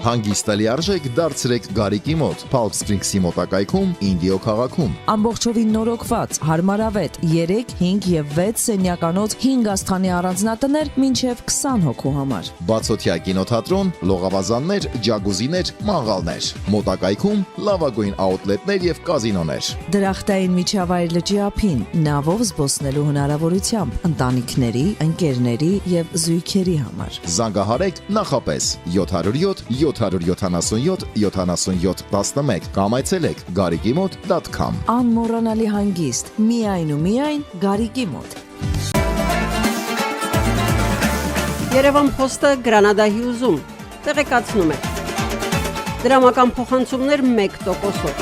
Հանգիստ լիարժեք դարձրեք Գարիկի մոտ, Palm Springs-ի մոտակայքում, Ինդիո քաղաքում։ Ամբողջովին նորոգված, հարմարավետ 3, 5 եւ 6 սենյականոց 5 աստղանի առանձնատներ մինչեւ 20 հոգու համար։ Բացօթյա կինոթատրոն, լողավազաններ, ջագուզիներ, մանգալներ։ Մոտակայքում լավագույն աուտլետներ եւ կազինոներ։ Դրախտային միջավայր լճի ափին, նավով զբոսնելու հնարավորությամբ, ընտանիքների, ընկերների եւ զույգերի համար։ Զանգահարեք նախապես 707 777 77 11 կամ այցելեք garikimot.com։ Անմոռանալի հանգիստ, միայն ու միայն Գարիկի մոտ։ Երևան Փոստը Գրանադա Հյուզում տեղեկացնում է։ Դրամական փոխանցումներ 1%-ով։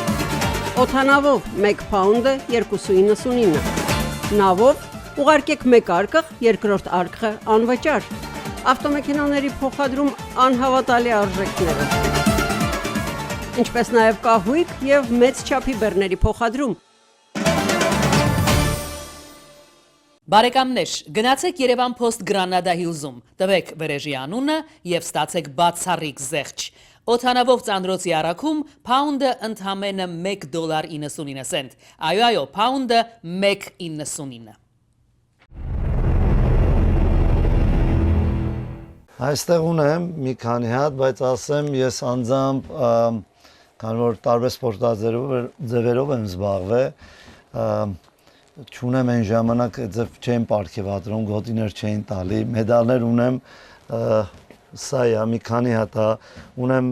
Օդանավով 1 փաունդը 2.99։ Նավով ուղարկեք 1 արկղ, երկրորդ արկղը անվճար։ Ավտոմեքենաների փոխադրում անհավատալի արժեքներով։ Ինչպես նաև կահույք եւ մեծ չափի բեռների փոխադրում։ Բարեկամներ, գնացեք Երևան Post Granada Hills-ում, տվեք վրեժի անունը եւ ստացեք բացառիկ զեղչ։ Օդանավով ծանրոցի առաքում փաունդը ընդամենը $1.99։ Այո, փաունդը 1.99։ Այստեղ ունեմ մի քանի հատ, բայց ասեմ ես անձամբ քանի որ տարբեր սպորտաձևերով եմ զբաղվել, չունեմ այն ժամանակ ձև չեմ պարգևատրում, գոտիներ չէին տալի, մեդալներ ունեմ, սա է, մի քանի հատ է, ունեմ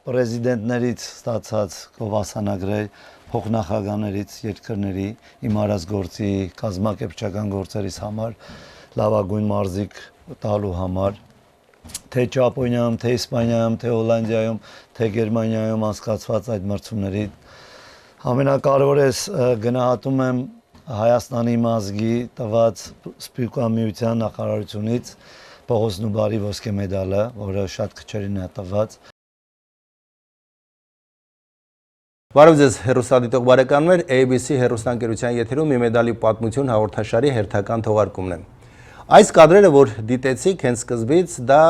պրեզիդենտներից ստացած գովասանագրեր, փոխնախագահներից երկրների, իմ արած գործի, կազմակերպչական գործերից համար, լավագույն մարզիկ տալու համար, թե Ճապոնիայում, թե Իսպանիայում, թե Հոլանդիայում, թե Գերմանիայում անցկացված այդ մրցումների ամենակարևորը գնահատում եմ Հայաստանի մազգի տված Սպիրկամիության նախարարությունից Պողոս Նուբարի ոսկե մեդալը, որը շատ քչերին է տված։ Բարև ձեզ հեռուստադիտող բարեկամներ, ABC հեռուստաընկերության եթերում մի մեդալի պատմություն հաղորդաշարի հերթական թողարկումն է։ Այս կադրերը, որ դիտեցիք հենց սկզբից, դա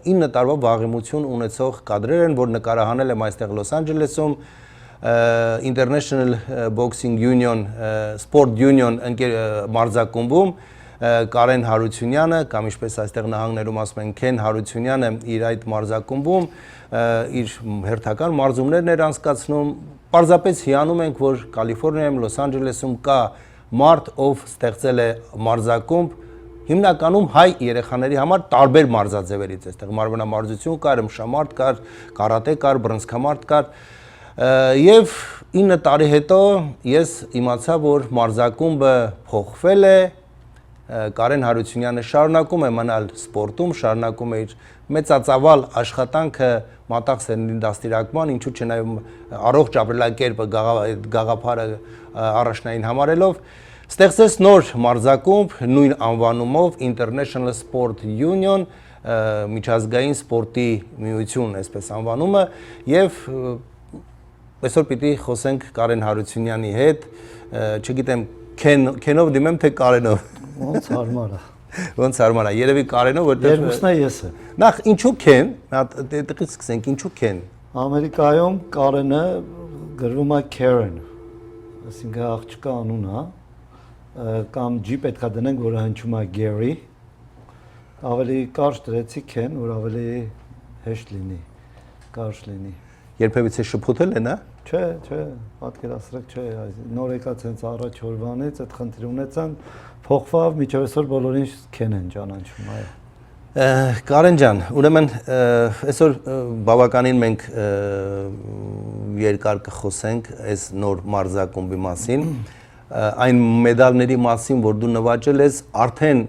9 տարվա վաղեմություն ունեցող կադրեր են, որ նկարահանել եմ այստեղ Լոս Անջելեսում International Boxing Union, Sport Union մարզակումբում Կարեն Հարությունյանը, կամ ինչպես այստեղ նահանգներում ասում են Քեն Հարությունյանը իր այդ մարզակումբում իր հերթական մարզումներն էր անցկացնում։ Պարզապես հիանում ենք, որ Կալիֆոռնիայում, Լոս Անջելեսում կա մարդ, ով ստեղծել է մարզակումբ հիմնականում հայ երեխաների համար տարբեր մարզաձևերից, այստեղ մարմնամարզություն կար, ըմբշամարտ կար, կարատե կար, բռնցքամարտ կար, եւ 9 տարի հետո ես իմացա, որ մարզակումբը փոխվել է, Կարեն Հարությունյանը շարունակում է մնալ սպորտում, շարունակում է իր մեծածավալ աշխատանքը մատաղ-սերնդի դաստիարակման, ինչու՞ չէ նաեւ առողջ ապրելակերպը գաղափարը առաջնային համարելով ստեղծեց նոր մարզակումբ նույն անվանումով International Sport Union, միջազգային սպորտի միություն, այսպես անվանումը, եւ այսօր պիտի խոսենք Կարեն Հարությունյանի հետ, չգիտեմ, Քենով դիմեմ թե Կարենով։ Ոնց հարմար է։ Ոնց հարմար է, երևի Կարենով, որտեղ Երկուսն է ես եմ։ Նախ ինչու Քեն, այդտեղից սկսենք, ինչու Քեն։ Ամերիկայում Կարենը գրվում է Karen, այսինքն աղջկա անուն է, կամ G պետքա դնենք, որը հնչում է Gary, ավելի կարճ դրեցի Ken, որ ավելի հեշտ լինի, կարճ լինի։ Երբևիցե շփոթել են, հա։ Չէ, պատկերացրեք, չէ, նոր եկած հենց առաջ օրվանից այդ խնդիր ունեցան, փոխվավ, մինչև այսօր բոլորին Ken են ճանաչում, այո։ Կարեն ջան, ուրեմն այսօր բավականին մենք երկար կխոսենք այս նոր մարզակումբի մասին, այն մեդալների մասին, որ դու նվաճել ես, արդեն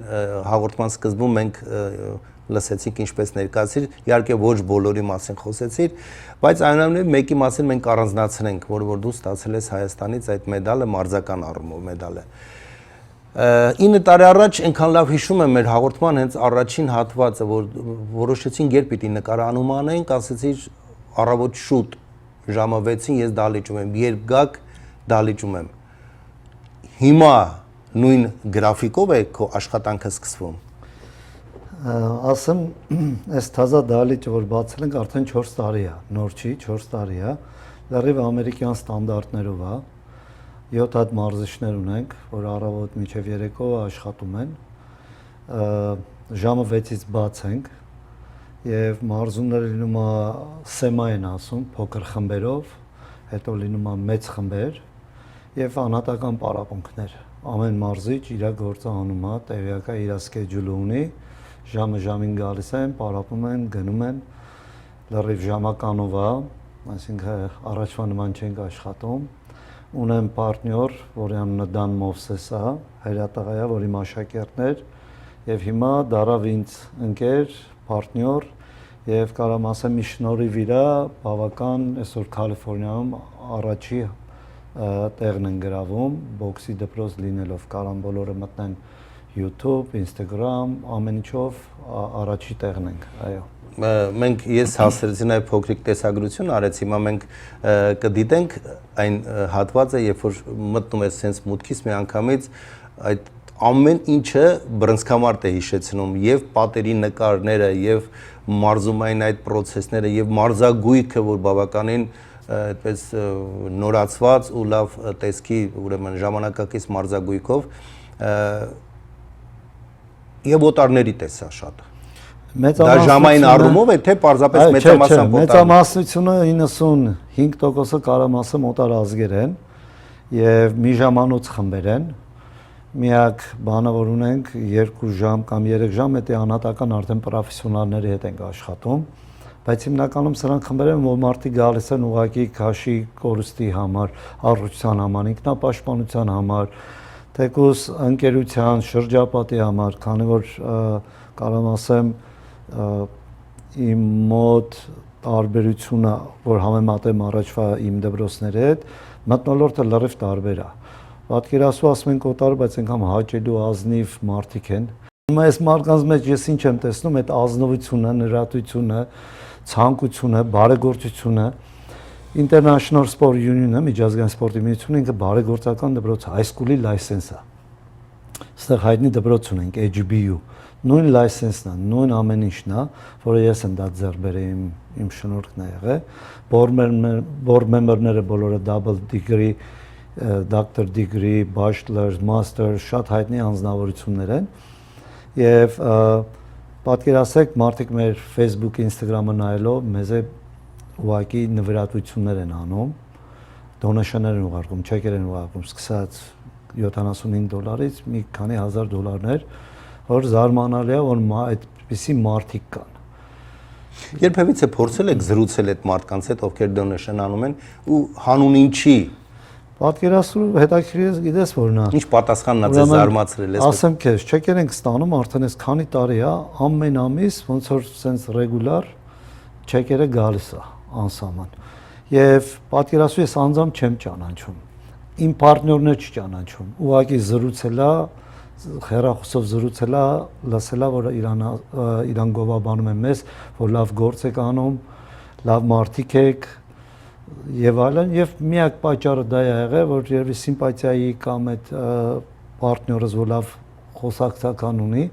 հաղորդման սկզբում մենք լսեցինք ինչպես ներկայացիր, իհարկե ոչ բոլորի մասին խոսեցիր, բայց այնուամենայնիվ մեկի մասին մենք առանձնացնենք, որ դու ստացել ես Հայաստանից այդ մեդալը, մարզական առումով մեդալը։ 9 տարի առաջ այնքան լավ հիշում եմ մեր հաղորդման հենց առաջին հատվածը, որ որոշեցինք երբ պիտի նկարահանում անենք, ասեցիր առավոտ շուտ ժամը 6-ին ես դահլիճում եմ, երբ գաք դահլիճում եմ։ Հիմա նույն գրաֆիկով է քո աշխատանքը սկսվում։ Ասեմ, այս թազա դահլիճը, որ բացել ենք, արդեն 4 տարի է, նոր չի, 4 տարի է, լրիվ ամերիկյան ստանդարտներով է, 7 հատ մարզիչներ ունենք, որ առավոտ մինչև երեկո աշխատում են, ժամը 6-ից բաց ենք, և մարզումները լինում է սեմա են ասում, փոքր խմբերով, հետո լինում է մեծ խմբեր և անհատական պարապմունքներ, ամեն մարզիչ իր գործը անում է, տեղյակա իր սկեջուլը ունի, ժամը ժամին գալիս են, պարապում են, գնում են, լրիվ ժամականով է, այսինքն առաջվա նման չենք աշխատում, ունեմ պարտնյոր, որի անունը Դան Մովսես է, հայրատաղ է, որ իմ աշակերտն էր, և հիմա դարավ ինձ ընկեր, պարտնյոր, և կարամ ասեմ մի շնորհիվ իրա, բավական այսօր Կալիֆորնիայում առաջի տեղն են գրավում, բոքսի դպրոց լինելով, կարամ բոլորը մտնեն YouTube, Instagram, ամեն ինչով առաջի տեղն ենք, այո։ Մենք ես հասցրեցի նաև փոքրիկ տեսագրություն արեց, հիմա մենք կդիտենք այն հատվածը, երբ որ մտնում ես sense մուտքից մի անգամից այդ ամեն ինչը բռնցքամարտ է հիշեցնում, եւ պատերի նկարները, եւ մարզումային այդ process-ները, եւ մարզագույքը, որ բավականին այդպես նորացված ու լավ տեսքի, ուրեմն ժամանակակից մարզագույքով եւ օտարների տեսա շատ։ Դա ժամային առումով է, թե պարզապես մեծամասամբ մեծամասնությունը 95%-ը կարամ ասեմ օտար ազգեր են եւ մի ժամանոց խմբեր են։ Միակ բանը որ ունենք 2 ժամ կամ 3 ժամ է անհատական արդեն պրոֆեսիոնալների հետ ենք աշխատում, բայց հիմնականում սրանք խմբեր են, որ մարդիկ գալիս են ուղղակի քաշի կորուստի համար, առողջության համար, ինքնապաշտպանության համար, թեկուզ ընկերության, շրջապատի համար, քանի որ կարամ ասեմ իմ մոտ տարբերությունը, որ համեմատեմ առաջվա իմ դպրոցների հետ, մթնոլորտը լրիվ տարբեր է։ Պատկերացու ասում ենք օտար, բայց անգամ հաճելու ազնիվ մարդիկ են։ Հիմա այս մարդկանց մեջ ես ինչ եմ տեսնում, այդ ազնվությունը, նրատությունը, ցանկությունը, բարեգործությունը, International Sport Union-ը, միջազգային սպորտի միությունը ինքը բարեգործական դպրոց է, հայսկուլի լայսենս է։ Այստեղ հայտնի դպրոց ունենք HBU, նույն լայսենսն է, նույն ամեն ինչն է, որը ես եմ դա ձեռք բերել իմ շնորհքն է եղել։ Board member-ները բոլորը double degree, doctor degree, bachelor, master, շատ հայտնի անձնավորություններ են։ Եվ պատկերացեք, մարդիկ մեր Facebook, Instagram-ը նայելով մեզ ուղղակի նվիրատվություններ են անում, դոնեշններ են ուղարկում, չեկեր են ուղարկում, սկսած $75-ից մի քանի $1000, որ զարմանալի է, որ այդպիսի մարդիկ կան։ Երբևիցե փորձել եք զրուցել այդ մարդկանց հետ, ովքեր դոնեշն անում են ու հանուն ինչի։ Պատկերացրու հետաքրքիր է, գիտես որ նա։ Ինչ պատասխանն է ձեզ զարմացրել է։ Ասեմ քեզ, չեկեր ենք ստանում արդեն այս քանի տարի է, ամեն ամիս ոնց որ sense regular չեկերը գալիս է անսահման։ Եվ պատկերացրու ես անձամբ չեմ ճանաչում։ Իմ պարտներներ չճանաչում։ Ուղղակի զրուցելա, հեռախոսով զրուցելա, լսելա, որ իրան գովաբանում են մեզ, որ լավ գործ եք անում, լավ մարդիկ եք եւ այլն, եւ միակ պատճառը դա է եղել, որ երևի սիմպաթիայի կամ այդ պարտներս որ լավ խոսակցական ունի,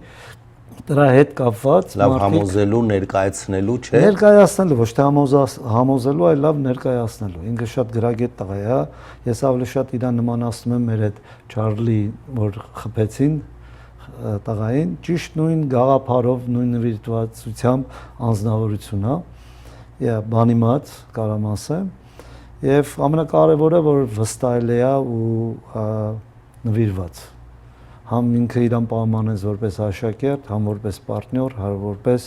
դրա հետ կապված լավ համոզելու, ներկայացնելու, չէ։ Ներկայացնելու, ոչ թե համոզելու, այլ լավ ներկայացնելու։ Ինքը շատ գրագետ տղա է, ես ավելի շատ իրան նմանացնում եմ մեր այդ Չարլի, որ խփեցին տղային, ճիշտ նույն գաղափարով, նույն նվիրվածությամբ անձնավորություն է, եւ բանի մած կարամ ասեմ, եւ ամենակարևորը որ վստահելի է ու նվիրված։ Համ ինքը իրան պայմանեց որպես աշակերտ, համ որպես պարտներ, համ որպես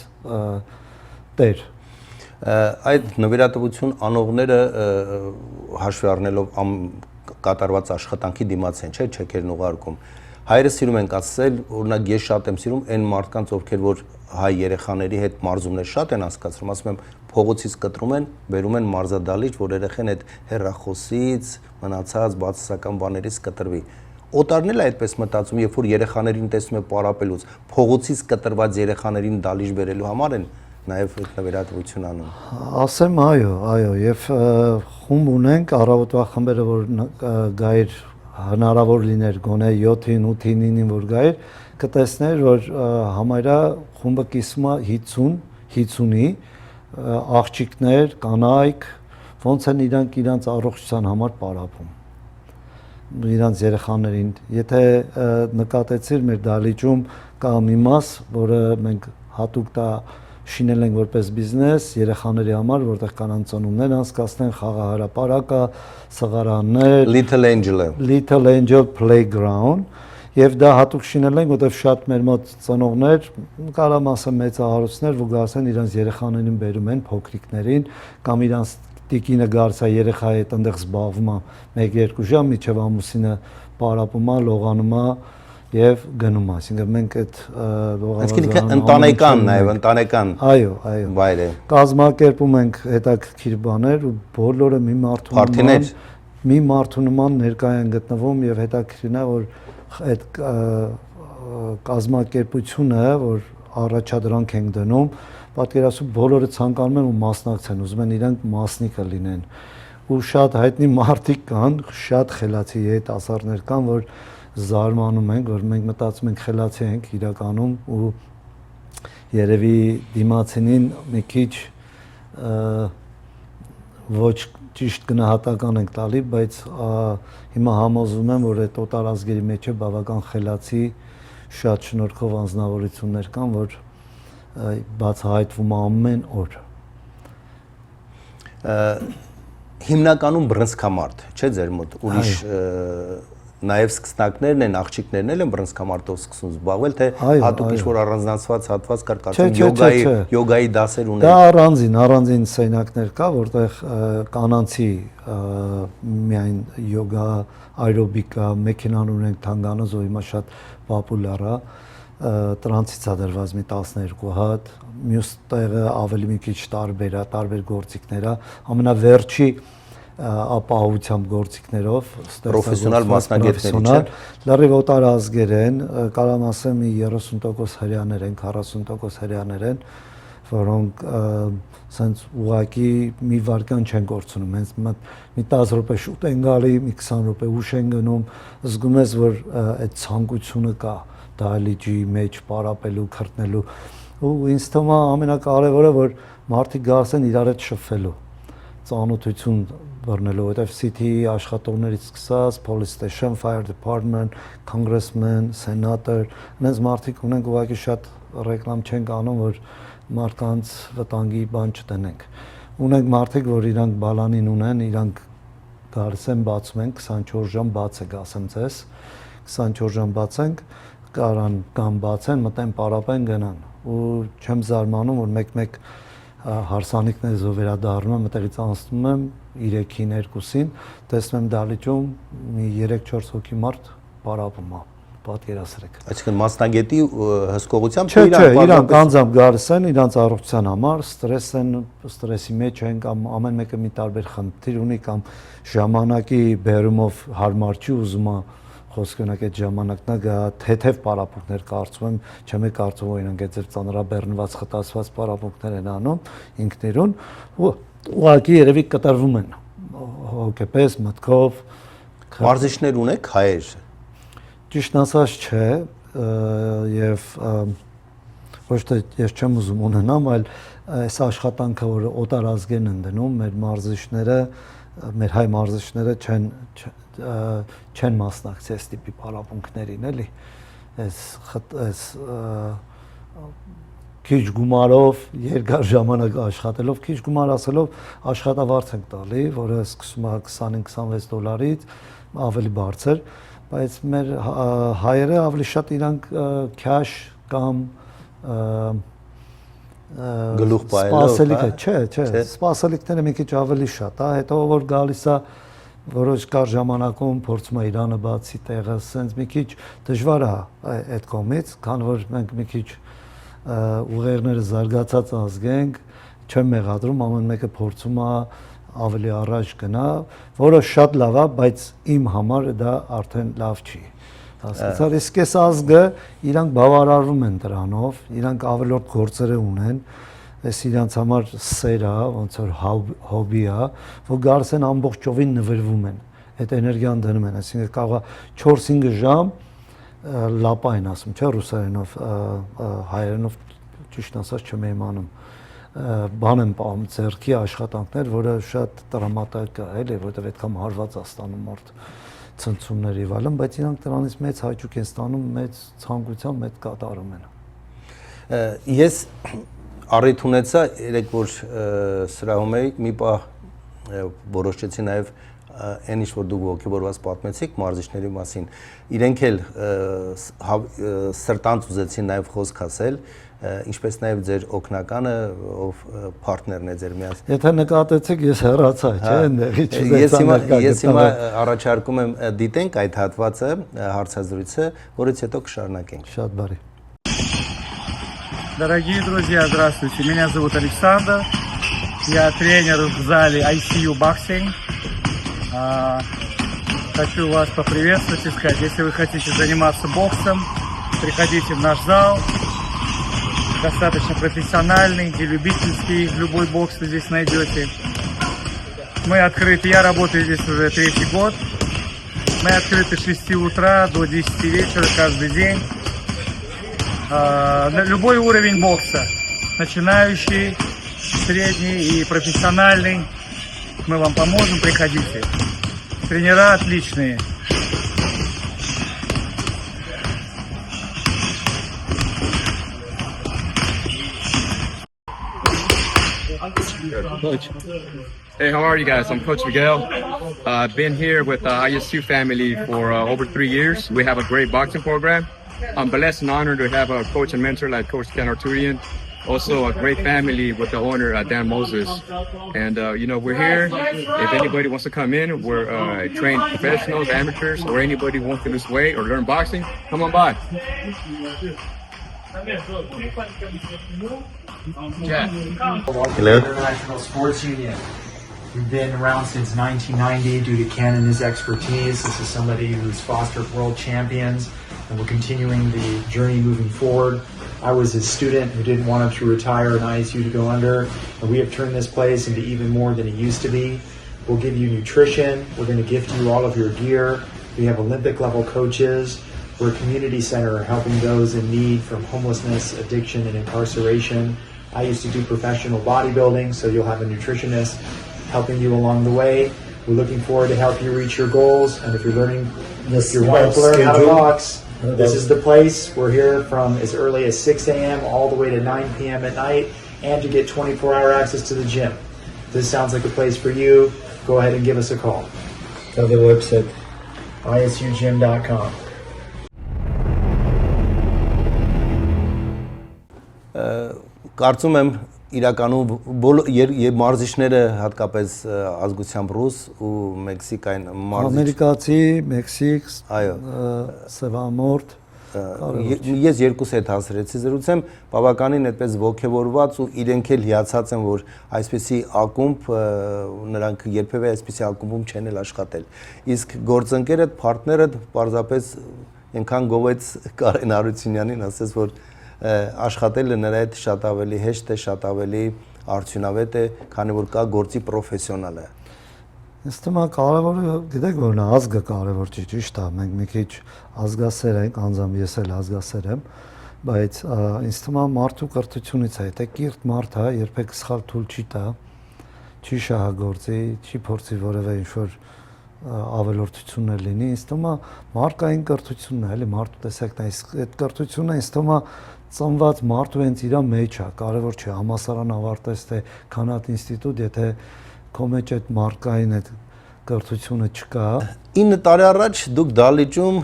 տեր։ Այդ նվիրատվություն անողները հաշվի առնելով կատարված աշխատանքի դիմաց են, չէ՞, չեկերն ուղարկում։ Հայրը սիրում ենք ասել, օրինակ ես շատ եմ սիրում այն մարդկանց, ովքեր որ հայ երեխաների հետ մարզումներ շատ են անցկացնում, ասում եմ փողոցից կտրում են, բերում են մարզադահլիճ, որ երեխեն այդ հեռախոսից, մնացած բացասական բաներից կտրվի։ Օտարն էլ այդպես մտածում, երբ որ երեխաներին տեսնում է պարապելուց, փողոցից կտրված երեխաներին դահլիճ բերելու համար են նաև նվիրատվություն անում։ Ասեմ այո, եւ խումբ ունենք, առավոտվա խմբերը որ գայր հնարավոր լիներ գոնե 7-ին, 8-ին, 9-ին որ գայր, կտեսներ, որ համարյա խումբը կիսում է 50-ի աղջիկներ, կանայք, ոնց են իրանց առողջության համար պարապում իրանց երեխաներին։ Եթե նկատեցիր մեր դահլիճում կա մի մաս, որը մենք հատուկ դա շինել ենք որպես բիզնես երեխաների համար, որտեղ կանան ծնունդներ անցկացնեն, խաղահարապարակը, սղարաններ, Little Angel Playground, եւ դա հատուկ շինել ենք, որտեղ շատ մեր մոտ ծնողներ, կարամ ասեմ մեծահարուստներ, որ գարցեն իրանց երեխաներին բերում են փոքրիկներին, կամ իրանց տիկինը գարցա երեխայի հետ այնտեղ զբաղվում է 1-2 ժամ, միջև ամուսինը պարապում է, լողանում է եւ գնում է, այսինքն մենք այդ Այսինքն ընտանեկան նաեւ ընտանեկան այո վայր է կազմակերպում ենք հետաքրքիր բաներ ու բոլորը մի մարդու նման ներկայ են գտնվում եւ հետաքրքիրն է որ այդ կազմակերպությունը որ առաջադրանք ենք դնում պատկերացու բոլորը ցանկանում են ու մասնակցեն ուզում են իրանք մասնիկը լինեն ու շատ հայտնի մարդիկ կան շատ խելացի երիտասարդներ կան որ զարմանում ենք, որ մենք մտածում ենք խելացի ենք իրականում ու երևի դիմացինին մի քիչ ոչ ճիշտ գնահատական ենք տալի, բայց հիմա համոզվում եմ, որ այդ օտարազգերի մեջ է բավական խելացի շատ շնորհքով անձնավորություններ կան, որ բացահայտվում ամեն օր։ Հիմնականում բռնցքամարտ, չէ՞ ձեր մոտ, ուրիշ նաև սկսնակներն են, աղջիկներն են բռնցքամարտով սկսում զբաղվել, թե հատուկ ինչ-որ առանձնացված հատված կար, կարծում յոգայի դասեր ունեն։ Դա առանձին սենյակներ կա, որտեղ կանանցի միայն յոգա, աերոբիկա, մեքենան ունենք թանգանոց, որ հիմա շատ պոպուլյար է, տրանսից է դրված մի 12 հատ, մյուս տեղը ավելի մի քիչ տարբեր գործիքներ է, ամենավերջի ապահովությամբ գործիքներով պրոֆեսիոնալ մասնագետներ լրիվ օտարազգեր են, կարամ ասեմ 30% հрьяաներ են, 40% հрьяաներ են, որոնք սենց ուղակի մի վարքան չեն կորցնում, հենց մի 10 րոպե շուտ են գալի, մի 20 րոպե ուշ են գնում, զգում ես, որ այդ ցանկությունը կա դահլիճի մեջ պարապելու, քրտնելու, ու ինձ թվում է ամենակարևորը, որ մարդիկ գալիս են իրար հետ շփվելու, ծանոթություն բռնելու, որտեվ City-ի աշխատողներից սկսած, Police Station, Fire Department, Congressman, Senator, այնպես մարդիկ ունենք ուղղակի շատ ռեկլամ չենք անում, որ մարդկանց վտանգի բան չտնենք։ Ունենք մարդիկ, որ իրանք բալանին ունեն, իրանք գալիս են բացում են 24 ժամ բաց եք, ասեմ ձեզ, 24 ժամ բաց ենք, կարան կամ բացեն, մտեն պարապեն գնան, ու չեմ զարմանում, որ մեկ-մեկ հարսանիքներս ով վերադառնում եմ, այդտեղից անցնում եմ 3-ին, 2-ին, տեսնում եմ դահլիճում մի 3-4 հոգի մարդ պարապում է, պատկերացրեք։ Այսինքն մասնագետի հսկողությամբ իրանք անձամբ գալիս են իրանց առողջության համար, ստրեսի մեջ են կամ ամեն մեկը մի տարբեր խնդիր ունի կամ ժամանակի բերումով հարմար չի ուզում խոսքը ունեք այդ ժամանակն է գա թեթև պարապմունքներ կարծում եմ, չեմ կարծում որ իրանք այդ ծանրաբեռնված խտացված պարապմունքներ են անում ինքներուն ու ուղղակի երևի կտրվում են հոգեպես, մտքով։ Մարզիչներ ունեք հայեր։ Ճիշտն ասած չէ, եւ ոչ թե ես չեմ ուզում ունենամ, այլ այս աշխատանքը որ օտարազգերն են դնում, մեր մարզիչները, մեր հայ մարզիչները չեն մասնակցի այս տիպի պարապմունքներին, էլի, այս քիչ գումարով, երկար ժամանակ աշխատելով, քիչ գումար ասելով աշխատավարձ ենք տալի, որը սկսում է 25-26 դոլարից, ավելի բարձր, բայց մեր հայերը ավելի շատ իրանք քաշ կամ գլուխ պայելով, չէ, սպասելիքները մի քիչ ավելի շատ է, հետո որ գալիս է որոշ կար ժամանակում փորձում է Իրանը բացի տեղը, սենց մի քիչ դժվար է այդ կողմից, քան որ մենք մի քիչ ուղեղները զարգացած ազգ ենք, չեմ մեղադրում, ամեն մեկը փորձում է ավելի առաջ գնա, որը շատ լավ է, բայց իմ համար դա արդեն լավ չի։ Հասկացա՞ր, իսկ այս ազգը իրանք բավարարվում են դրանով, իրանք ավելորդ գործեր ունեն, այս իրանց համար սեր է, ոնց որ հոբի է, որ գալիս են ամբողջովին նվիրվում են, այդ էներգիան դնում են, այսինքն կարող է 4-5 ժամ լապային ասում, չէ, ռուսերենով, հայերենով ճիշտ ասած չեմ իմանում։ Բան եմ պահում ձեռքի աշխատանքներ, որը շատ տրամատայք է, էլի, որտեղ այդքան հարված է ստանում մարդ ցնցումների վալն, բայց իրանք դրանից մեծ հաճույք են ստանում, մեծ ցանկությամբ մեծ կատարում են։ Ես առիթ ունեցա երեք որ սրահում էի մի պահ որոշեցի նաև այն ինչ որ դուք ողջորված պատմեցիք մարզիչների մասին իրենք էլ սրտանց ուզեցին նաև խոսք ասել ինչպես նաև ձեր օգնականը ով պարտներն է ձեր միած Եթե նկատեցիք ես հեռացա չէ այնտեղից ես հիմա առաջարկում եմ դիտենք այդ հատվածը հարցազրույցը որից հետո կշարունակենք Շատ բարի Дорогие друзья, здравствуйте. Меня зовут Александр. Я тренер в зале ICU Boxing. Хочу вас поприветствовать и сказать, если вы хотите заниматься боксом, приходите в наш зал. Достаточно профессиональный и любительский. Любой бокс вы здесь найдете. Мы открыты. Я работаю здесь уже 3-й год. Мы открыты с 6 утра до 10 вечера каждый день. Любой уровень бокса, начинающий, средний и профессиональный, мы вам поможем, приходите. Тренера отличные. Coach. Hey, how are you guys? I'm Coach Miguel. I've been here with the ISU family for over 3 years. We have a great boxing program. I'm blessed and honored to have a coach and mentor like Coach Ken Arturian. Also a great family with the owner, Dan Moses. And, we're here. If anybody wants to come in, we're trained professionals, amateurs, or anybody who wants to lose weight or learn boxing, come on by. Jack. Hello. International Sports Union. We've been around since 1990 due to Ken and his expertise. This is somebody who's fostered world champions, and we're continuing the journey moving forward. I was a student who didn't want to retire and ISU to go under, and we have turned this place into even more than it used to be. We'll give you nutrition. We're going to gift you all of your gear. We have Olympic level coaches. We're a community center helping those in need from homelessness, addiction, and incarceration. I used to do professional bodybuilding, so you'll have a nutritionist helping you along the way. We're looking forward to help you reach your goals. And if you're learning, if you want to learn how to box, this is the place. We're here from as early as 6 a.m. all the way to 9 p.m. at night, and you get 24-hour access to the gym. If this sounds like a place for you, go ahead and give us a call. Tell the website, isugym.com. Կարծում եմ իրականում մարզիչները հատկապես ազգությամբ ռուս ու մեքսիկային մարզիչ Ամերիկացի, Մեքսիկ, այո Սևամորտ ես երկուս հետ հասրեցի զրուցեմ բավականին այդպես ողջավորված ու իրենք էլ հիացած են որ այսպեսի ակումբ նրանք երբևէ այսպեսի ակումբում չեն էլ աշխատել իսկ գործընկերդ պարտներդ պարզապես այնքան գովեց Կարեն Արությունյանին ասես որ աշխատելը նրա հետ շատ ավելի հեշտ է, շատ ավելի արդյունավետ է, քանի որ կա գործի պրոֆեսիոնալ է։ Ինձ թվում է կարևորը, գիտեք որ նա ազգը կարևոր չի, ճիշտ է, մենք մի քիչ ազգասեր ենք, անձամբ ես էլ ազգասեր եմ, բայց ինձ թվում է մարդու կրթությունից է, եթե կիրթ մարդ է, երբեք սխալ թույլ չի տա, չի շահագործի, չի փորձի որևէ ինչ-որ ավելորդություններ լինի, ինձ թվում է մարկային կրթությունն է, էլի մարդու տեսակն է, իսկ այդ կրթությունը ինձ թվում է ծնված մարդու հենց իր մեջ է, կարևոր չէ, համալսարան ավարտես թե քանատ ինստիտուտ, եթե քո մեջ այդ մարկային այդ կրթությունը չկա։ 9 տարի առաջ դուք Դալիճում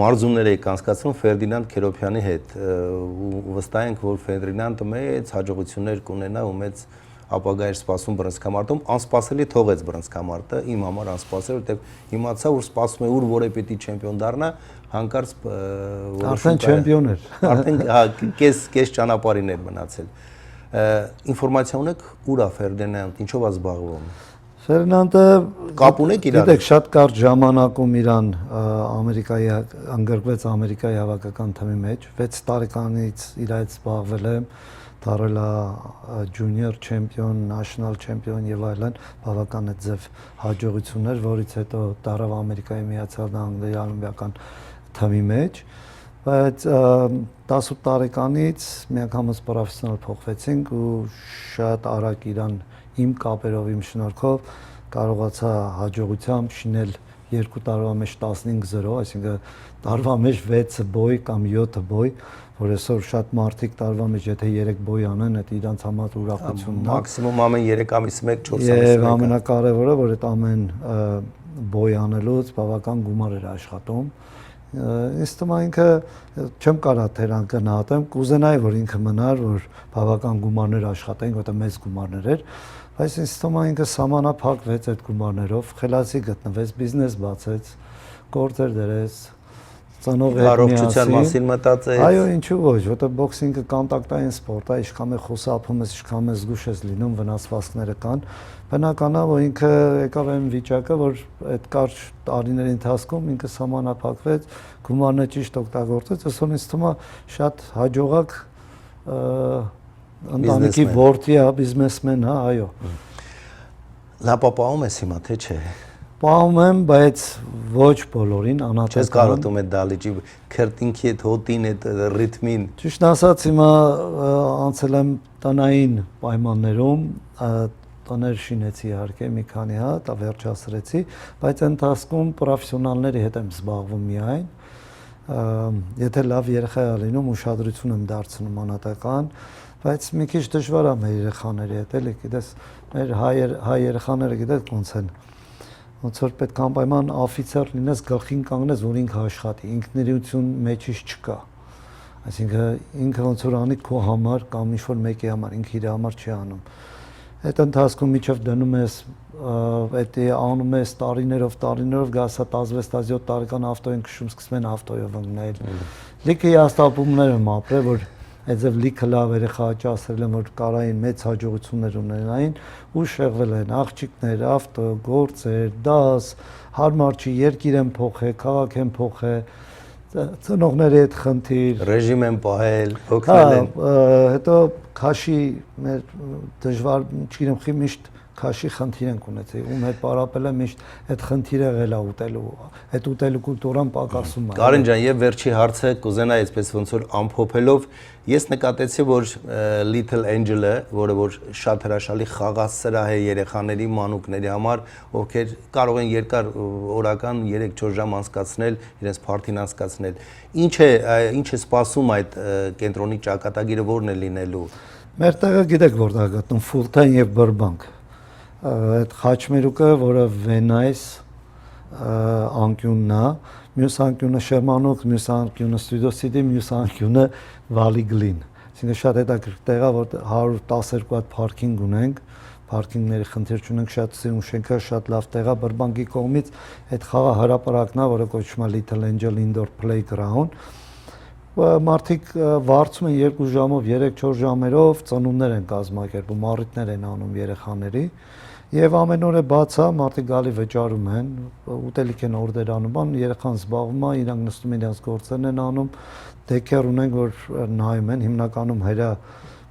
մարզումներ եք անցկացնում Ֆերդինանդ Քերոփյանի հետ ու վստահ ենք, որ Ֆերդինանդը մեծ հաջողություններ կունենա ու մեծ ապագա էր սպասում բռնցքամարտում, անսպասելի թողեց բռնցքամարտը, իմ համար անսպասելի, որտեղ իմացա, որ սպասում է ուր որը պիտի չեմպիոն դառնա, հանկարծ արդեն չեմպիոն էր։ Արդեն կես ճանապարհին էր մնացել։ Ինֆորմացիա ունեք ուր է Ֆերդինանդ, ինչով է զբաղվում։ Ֆերդինանդը կապ ունեք իրար։ Գիտեք, շատ կարճ ժամանակում իրան Ամերիկայի անգրկվեց Ամերիկայի հավաքական թիմի մեջ, 6 տարեկանից իր հետ զբաղվել եմ, դարել է junior champion, national champion եւ այլն, բավական է ձև հաջողություններ, որից հետո դարավ Ամերիկայի Միացյալ Նահանգների օլիմպիական թմի մեջ, բայց 18 տարեկանից միանգամից պրոֆեսիոնալ փոխվեցինք ու շատ արագ իրան իմ կապերով, իմ շնորհքով կարողացա հաջողությամբ շինել 2 տարվա մեջ 15-0, այսինքն տարվա մեջ 6 բոյ կամ 7 բոյ, որ այսօր շատ մարդիկ տարվա մեջ եթե 3 բոյ անեն, դա իրանց համար ուրախությունն է։ Մաքսիմում ամեն 3 ամիս 1, 4 ամիս 1։ Եվ ամենակարևորը, որ այդ ամեն բոյ անելուց բավական գումար էր աշխատում։ Ինձ թվում է ինքը չեմ կարա թերան գնահատեմ, կուզենայի որ ինքը մնար, որ բավական գումարներ աշխատենք, որտեղ մեծ գումարներ էր, բայց ինձ թվում է ինքը սահմանափակվեց այդ գումարներով, խելացի գտնվեց, բիզնես բացեց, գործեր դրեց, ծնող հետ առողջության մասին մտածեց։ Այո, ինչու ոչ, որտեղ բոքսինգը կոնտակտային սպորտ է, ինչքան է խոսափում ես, ինչքան է զգուշ ես լինում, վնասվածքները կան։ Բնական է, որ ինքը եկավ այն վիճակը, որ այդ կարճ տարիների ընթացքում ինքը սահմանափակվեց, գումարները ճիշտ օգտագործեց, այսօր ինձ թվում է շատ հաջողակ ընտանիքի որդի է, բիզնեսմեն է, այո։ Լապապաում ես հիմա, թե չէ։ Պահում եմ, բայց ոչ բոլորին, անհատական։ Չես կարոտում այդ դալիճի քրտինքի այդ հոտին, այդ ռիթմին։ Ճիշտ ասած, հիմա անցել եմ տնային պայմաններում, տներ շինեցի իհարկե մի քանի հատ, վերջացրեցի, բայց ընթացքում պրոֆեսիոնալների հետ եմ զբաղվում միայն։ Եթե լավ երեխա է լինում, ուշադրություն եմ դարձնում անհատական, բայց մի քիչ դժվար է մեր երեխաների հետ, էլի, գիտես, մեր հայ երեխաները գիտես ոնց են։ Ոնց որ պետք է անպայման օֆիցեր լինես, գլխին կանգնես, որ ինքը աշխատի, ինքնիրություն մեջից չկա։ Այսինքն ինքը ոնց որ անի քո համար կամ ինչ-որ մեկի համար, ինքը իր համար չի անում։ Այդ ընթացքում միջով դնում ես, այդ անում ես տարիներով գասա 16-17 տարեկան ավտո են քշում, սկսում են ավտոյով ընկնել։ Լիքը հաստատումներ եմ ապրել, որ այդպես լիքը լավ երեխա աճացրել են, որ կարային մեծ հաջողություններ ունենային ու շեղվել են աղջիկներ, ավտո, գործեր, դաս, հարմար չի, երկիր են փոխել, քաղաք են փոխել, ծնողների հետ խնդիր, ռեժիմ են պահել, օգնել են։ Հետո քաշի մեր դժվար, չգիտեմ, խի միշտ քաշի խնդիր ենք ունեցել, ում հետ պարապել է միշտ այդ խնդիրը եղել է ուտելու, այդ ուտելու կուլտուրան պակասում է։ Կարեն ջան, եւ վերջի հարցը կուզենայի այսպես ոնց որ ամփոփելով, ես նկատեցի, որ Little Angel-ը, որը որ շատ հրաշալի խաղասրահ է երեխաների, մանուկների համար, ովքեր կարող են երկար օրական 3-4 ժամ անցկացնել, իրենց փարթին անցկացնել։ Ինչ է սպասում այդ կենտրոնի ճակատագիրը որն է լինելու։ Մեր տեղը գիտեք որտեղ է գտնվում, Ֆուլտան եւ Բրբանկ։ Այդ խաչմերուկը, որը Վենայս անկյունն է, մյուս անկյունը Շերմանոկ, մյուս անկյունը Ստուդիո Սիդի, մյուս անկյունը Վալիգլին։ Այսինքն շատ հետաքրքիր տեղ է, որ 112 հատ փարքինգ ունենք, փարքինգների խնդիր չունենք, շատ սիրուն շենքը, շատ լավ տեղ է, Բրբանկի կողմից այդ խաղը հրապարակն է, որը կոչվում է Little Angel Indoor Playground։ Մարդիկ վարձում են 2 ժամով, 3-4 ժամերով ծնունդներ են կազմակերպում, առիթներ են անում երեխաների եւ ամեն օր է բաց է, մարդիկ գալի վճարում են, ուտելիք են օրդեր անում, երեխան զբաղվում է, իրանք նստում իրենց գործերն են անում, դեքեր ունենք, որ նայում են, հիմնականում հերա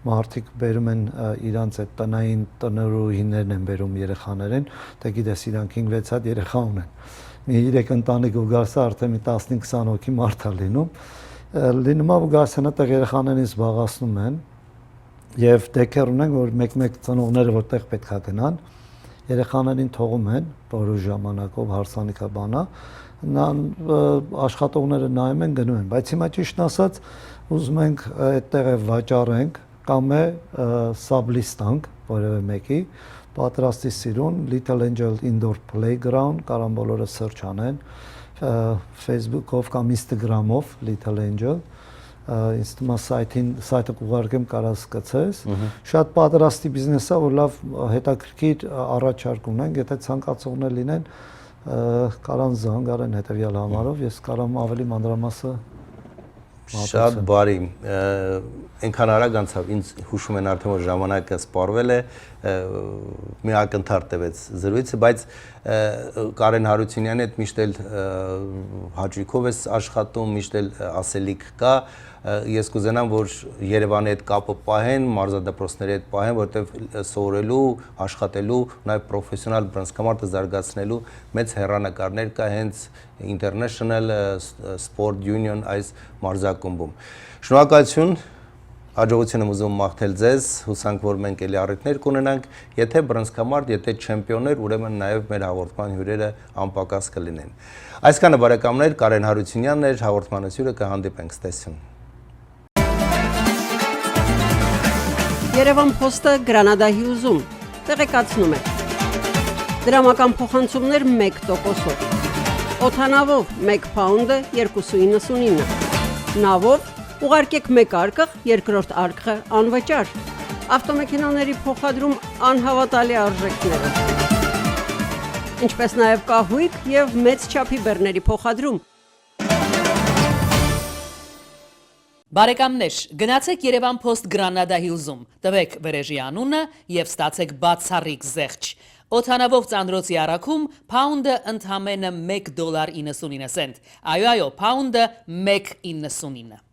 մարդիկ բերում են իրանց այդ տնային տնօրիններն են բերում երեխաներին, դե գիտես իրանք 5-6 հատ երեխա ունեն։ Մի 3 ընտանիք ու գարսա արդեն մի 15-20 հոգի մարդ է լինում։ Լինում է ու գասենը տեղ երեխաներին զբաղացնում են եւ դեքեր ունենք, որ մեկ-մեկ ծնողները որտեղ պետք է գնան, երեխաներին թողում են որոշ ժամանակով հարսանիքա բանա, աշխատողները նայում են, գնում են, բայց հիմա ճիշտ ասած ուզում ենք այդտեղ վաճառենք կամ է սաբլիստանք որևէ մեկի պատրաստի սիրուն Little Angel Indoor Playground, կարան բոլորը search անեն Facebook-ով կամ Instagram-ով Little Angel, ինձ թվում է սայթը կուղարկեմ կարաս կցես, շատ պատրաստի բիզնես է, որ լավ հետաքրքիր առաջարկ ունենք, եթե ցանկացողներ լինեն, կարան զանգ արեն հետևյալ համարով, ես կարամ ավելի մանրամասը Շատ բարի, այնքան արագ անցավ, ինձ հուշում են արդեն որ ժամանակը սպառվել է, մի ակնթարթ տվեց զրույցը, բայց Կարեն Հարությունյանի հետ միշտ էլ հաճույքով է աշխատում, միշտ էլ ասելիք կա, ես կուզենամ, որ Երևանի հետ կապը պահեն, մարզադպրոցների հետ պահեն, որտեղ սովորելու, աշխատելու, նաև պրոֆեսիոնալ բռնցքամարտը զարգացնելու մեծ հեռանկարներ կա հենց International Sport Union այս մարզակումբում։ Շնորհակալություն, հաջողություն եմ ուզում մաղթել ձեզ, հուսանք, որ մենք էլի առիթներ կունենանք, եթե բռնցքամարտ, եթե չեմպիոններ, ուրեմն նաև մեր հաղորդման հյուրերը անպակաս կլինեն։ Այսքանը բարեկամներ, Կարեն Հարությունյանն էր, հաղորդմանը հյուրը, կհանդիպենք, ցտեսություն։ Երևան Փոստը Գրանադահյուզում տեղեկացնում է։ Դրամական փոխանցումներ 1%-ով։ Օթանավով 1 փաունդը 2.99։ Նավով ուղարկեք 1 արկղ, երկրորդ արկղը անվճար։ Ավտոմեքենաների փոխադրում անհավատալի արժեքներով։ Ինչպես նաև կահույք եւ մեծ չափի բեռների փոխադրում։ Բարեկամներ, գնացեք Երևան Post Granada-Hills-ում, տվեք վրեժի անունը եւ ստացեք բացառիկ զեղչ։ Օթանավով ծանրոցի առաքում փաունդը ընդամենը $1.99։ Այո, փաունդը 1.99։